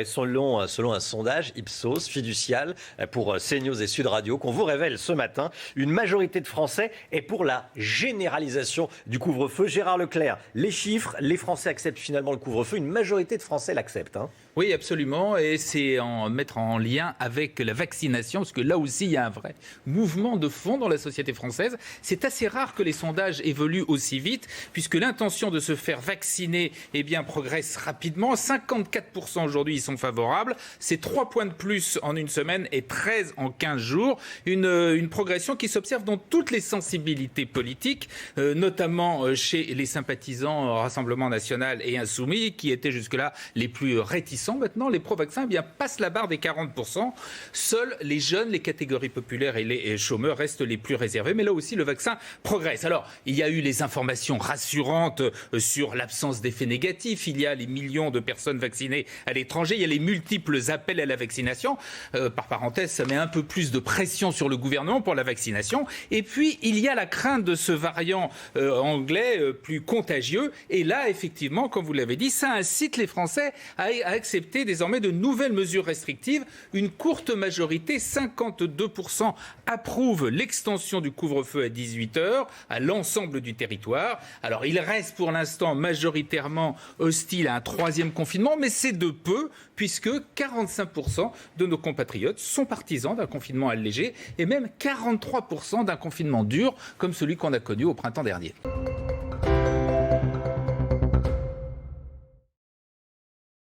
Selon un sondage Ipsos fiducial pour CNews et Sud Radio qu'on vous révèle ce matin, une majorité de Français est pour la généralisation du couvre-feu. Gérard Leclerc, les chiffres, les Français acceptent finalement le couvre-feu. Une majorité de Français l'acceptent. Oui, absolument. Et c'est mettre en lien avec la vaccination, parce que là aussi, il y a un vrai mouvement de fond dans la société française. C'est assez rare que les sondages évoluent aussi vite, puisque l'intention de se faire vacciner progresse rapidement. 54% aujourd'hui, ils sont favorables. C'est 3 points de plus en une semaine et 13 en 15 jours. Une progression qui s'observe dans toutes les sensibilités politiques, notamment chez les sympathisants Rassemblement National et Insoumis, qui étaient jusque-là les plus réticents. Maintenant, les pro-vaccins passent la barre des 40%. Seuls les jeunes, les catégories populaires et les chômeurs restent les plus réservés. Mais là aussi, le vaccin progresse. Alors, il y a eu les informations rassurantes sur l'absence d'effets négatifs. Il y a les millions de personnes vaccinées à l'étranger. Il y a les multiples appels à la vaccination. Par parenthèse, ça met un peu plus de pression sur le gouvernement pour la vaccination. Et puis, il y a la crainte de ce variant anglais plus contagieux. Et là, effectivement, comme vous l'avez dit, ça incite les Français à accepter désormais de nouvelles mesures restrictives. Une courte majorité, 52%, approuve l'extension du couvre-feu à 18h à l'ensemble du territoire. Alors, il reste pour l'instant majoritairement hostile à un troisième confinement, mais c'est de peu, puisque 45% de nos compatriotes sont partisans d'un confinement allégé et même 43% d'un confinement dur, comme celui qu'on a connu au printemps dernier.